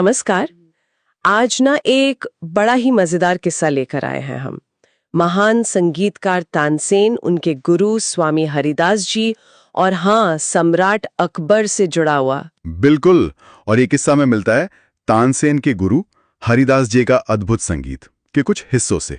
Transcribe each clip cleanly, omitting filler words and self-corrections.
नमस्कार। आज ना एक बड़ा ही मजेदार किस्सा लेकर आए हैं हम। महान संगीतकार तानसेन, उनके गुरु स्वामी हरिदास जी और हाँ, सम्राट अकबर से जुड़ा हुआ। बिल्कुल। और ये किस्सा में मिलता है तानसेन के गुरु हरिदास जी का अद्भुत संगीत के कुछ हिस्सों से।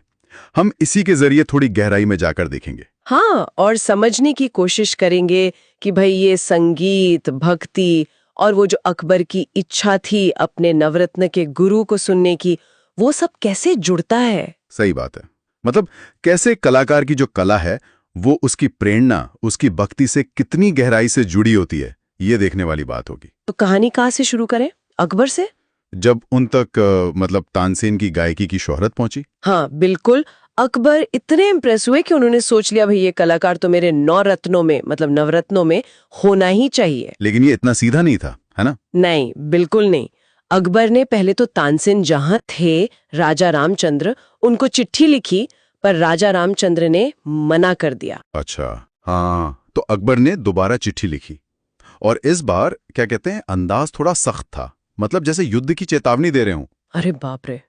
हम इसी के जरिए थोड़ी गहराई में जाकर देखेंगे। हाँ, और समझने की कोशिश करेंगे कि भाई ये संगीत, भक्ति और वो जो अकबर की इच्छा थी अपने नवरत्न के गुरु को सुनने की, वो सब कैसे जुड़ता है। सही बात है। मतलब कैसे कलाकार की जो कला है वो उसकी प्रेरणा, उसकी भक्ति से कितनी गहराई से जुड़ी होती है, ये देखने वाली बात होगी। तो कहानी कहाँ से शुरू करें? अकबर से? जब उन तक मतलब तानसेन की गायकी की शोहरत पहुंची। हाँ बिल्कुल। अकबर इतने इम्प्रेस हुए कि उन्होंने सोच लिया भाई ये कलाकार तो मेरे 9 रत्नों में मतलब नवरत्नों में होना ही चाहिए। लेकिन ये इतना सीधा नहीं था, है ना? नहीं, बिल्कुल नहीं। अकबर ने पहले तो तानसेन जहां थे, राजा रामचंद्र, उनको चिट्ठी लिखी, पर राजा रामचंद्र ने मना कर दिया। अच्छा, हाँ। तो अकबर ने दोबारा चिट्ठी लिखी और इस बार क्या कहते हैं, अंदाज थोड़ा सख्त था, मतलब जैसे युद्ध की चेतावनी दे रहे हूं। अरे बाप रे!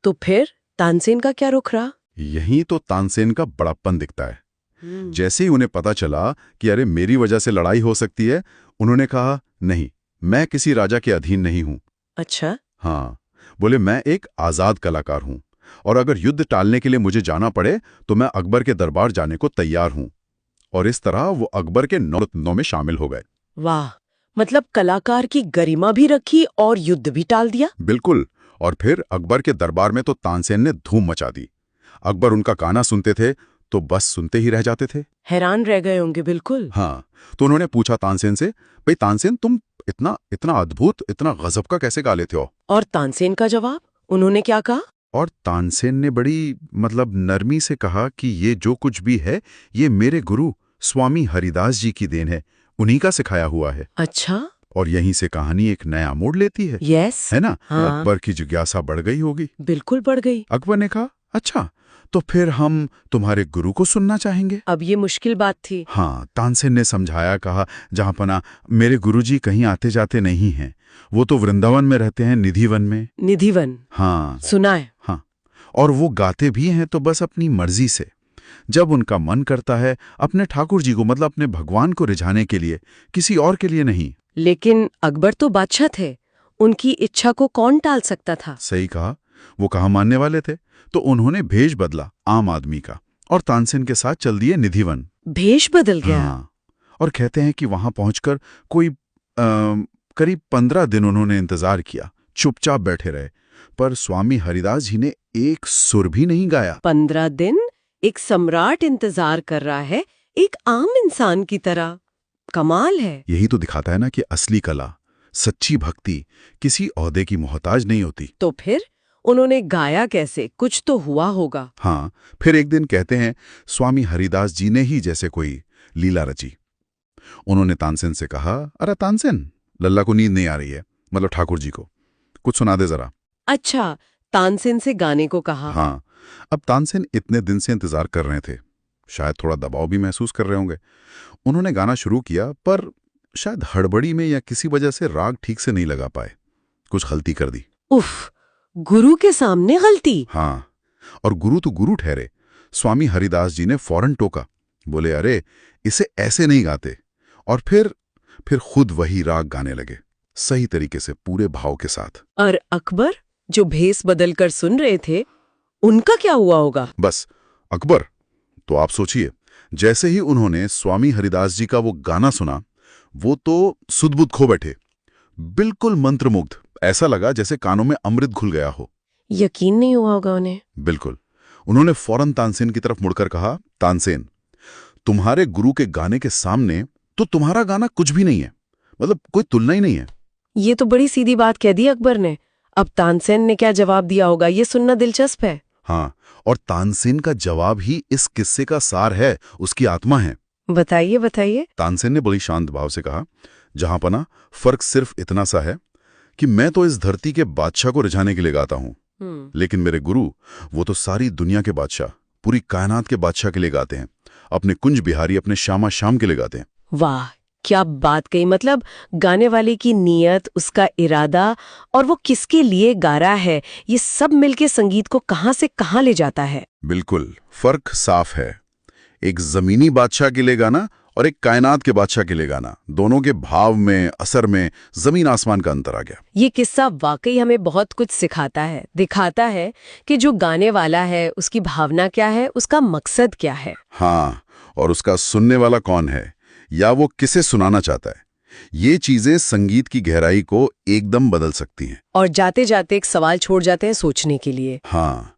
तो फिर तानसेन का क्या रुख रहा? यही तो तानसेन का बड़प्पन दिखता है। जैसे ही उन्हें पता चला कि अरे मेरी वजह से लड़ाई हो सकती है, उन्होंने कहा नहीं, मैं किसी राजा के अधीन नहीं हूं। अच्छा। हाँ, बोले मैं एक आजाद कलाकार हूं और अगर युद्ध टालने के लिए मुझे जाना पड़े तो मैं अकबर के दरबार जाने को तैयार हूं। और इस तरह वो अकबर के 9 रत्नों में शामिल हो गए। वाह! मतलब कलाकार की गरिमा भी रखी और युद्ध भी टाल दिया। बिल्कुल। और फिर अकबर के दरबार में तो तानसेन ने धूम मचा दी। अकबर उनका गाना सुनते थे तो बस सुनते ही रह जाते थे। हैरान रह गए होंगे। बिल्कुल। हाँ, तो उन्होंने पूछा तानसेन से, भाई तानसेन, तुम इतना इतना अद्भुत, इतना गजब का कैसे गा लेते हो? और तानसेन का जवाब? उन्होंने क्या कहा? और तानसेन ने बड़ी मतलब नरमी से कहा कि ये जो कुछ भी है ये मेरे गुरु स्वामी हरिदास जी की देन है, उन्हीं का सिखाया हुआ है। अच्छा। और यहीं से कहानी एक नया मोड़ लेती है। यस। है ना? हाँ। अकबर की जिज्ञासा बढ़ गई होगी। बिल्कुल बढ़ गई। अकबर ने कहा, अच्छा तो फिर हम तुम्हारे गुरु को सुनना चाहेंगे। अब ये मुश्किल बात थी। हाँ, तानसेन ने समझाया, कहा जहां पना मेरे गुरुजी कहीं आते जाते नहीं हैं, वो तो वृंदावन में रहते हैं, निधिवन में। निधिवन? हाँ सुना है। हाँ। और वो गाते भी हैं तो बस अपनी मर्जी से, जब उनका मन करता है, अपने ठाकुर जी को मतलब अपने भगवान को रिझाने के लिए, किसी और के लिए नहीं। लेकिन अकबर तो बादशाह थे, उनकी इच्छा को कौन टाल सकता था? सही कहा, वो कहाँ मानने वाले थे। तो उन्होंने भेष बदला आम आदमी का और तानसेन के साथ चल दिए निधिवन। भेष बदल गया? हाँ। और कहते हैं कि वहां पहुंचकर कोई करीब 15 दिन उन्होंने इंतजार किया, चुपचाप बैठे रहे, पर स्वामी हरिदास जी ने एक सुर भी नहीं गाया। 15 दिन एक सम्राट इंतजार कर रहा है, एक आम इंसान की तरह। कमाल है। यही तो दिखाता है ना कि असली कला, सच्ची भक्ति किसी ओहदे की मोहताज नहीं होती। तो फिर उन्होंने गाया कैसे? कुछ तो हुआ होगा। हाँ, फिर एक दिन कहते हैं स्वामी हरिदास जी ने ही जैसे कोई लीला रची। उन्होंने तानसेन से कहा, अरे तानसेन, लल्ला को नींद नहीं आ रही है, मतलब ठाकुर जी को, कुछ सुना दे जरा। अच्छा, तानसेन से गाने को कहा। हाँ। अब तानसेन इतने दिन से इंतजार कर रहे थे, शायद थोड़ा दबाव भी महसूस कर रहे होंगे। उन्होंने गाना शुरू किया, पर शायद हड़बड़ी में या किसी वजह से राग ठीक से नहीं लगा पाए, कुछ गलती कर दी। उफ! गुरु के सामने गलती? हाँ, और गुरु तो गुरु ठहरे। स्वामी हरिदास जी ने फौरन टोका, बोले अरे इसे ऐसे नहीं गाते। और फिर खुद वही राग गाने लगे, सही तरीके से, पूरे भाव के साथ। और अकबर जो भेष बदलकर सुन रहे थे, उनका क्या हुआ होगा? बस अकबर तो आप सोचिए, जैसे ही उन्होंने स्वामी हरिदास जी का वो गाना सुना, वो तो सुध-बुध खो बैठे, बिल्कुल मंत्रमुग्ध। ऐसा लगा जैसे कानों में अमृत घुल गया हो। यकीन नहीं हुआ होगा उन्हें। बिल्कुल। उन्होंने फौरन तानसेन की तरफ मुड़कर कहा, तानसेन, तुम्हारे गुरु के गाने के सामने तो तुम्हारा गाना कुछ भी नहीं है, मतलब कोई तुलना ही नहीं है। ये तो बड़ी सीधी बात कह दी अकबर ने। अब तानसेन ने क्या जवाब दिया होगा, ये सुनना दिलचस्प है। हाँ, और तानसेन का जवाब ही इस किस्से का सार है, उसकी आत्मा है। बताइए बताइए। तानसेन ने बड़ी शांत भाव से कहा, जहां पना फर्क सिर्फ इतना सा है कि मैं तो इस धरती के बादशाह को रिझाने के लिए गाता हूं, लेकिन मेरे गुरु, वो तो सारी दुनिया के बादशाह, पूरी कायनात के बादशाह के लिए गाते हैं, अपने कुंज बिहारी, अपने श्यामा श्याम के लिए गाते हैं। वाह, क्या बात कही, मतलब गाने वाले की नीयत, उसका इरादा और वो किसके लिए गा रहा है, ये सब मिलके संगीत को कहाँ से कहाँ ले जाता है। बिल्कुल, फर्क साफ है। एक जमीनी बादशाह के लिए गाना और एक कायनात के बादशाह के लिए गाना, दोनों के भाव में, असर में जमीन आसमान का अंतर आ गया। ये किस्सा वाकई हमें बहुत कुछ सिखाता है, दिखाता है कि जो गाने वाला है उसकी भावना क्या है, उसका मकसद क्या है। हाँ, और उसका सुनने वाला कौन है या वो किसे सुनाना चाहता है। ये चीजें संगीत की गहराई को एकदम बदल सकती हैं। और जाते जाते एक सवाल छोड़ जाते हैं सोचने के लिए। हाँ,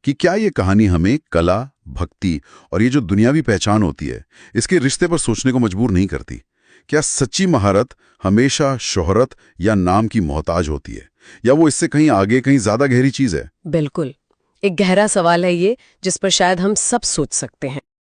कि क्या ये कहानी हमें कला, भक्ति और ये जो दुनियावी पहचान होती है, इसके रिश्ते पर सोचने को मजबूर नहीं करती? क्या सच्ची महारत हमेशा शोहरत या नाम की मोहताज होती है, या वो इससे कहीं आगे, कहीं ज्यादा गहरी चीज है? बिल्कुल, एक गहरा सवाल है ये, जिस पर शायद हम सब सोच सकते हैं।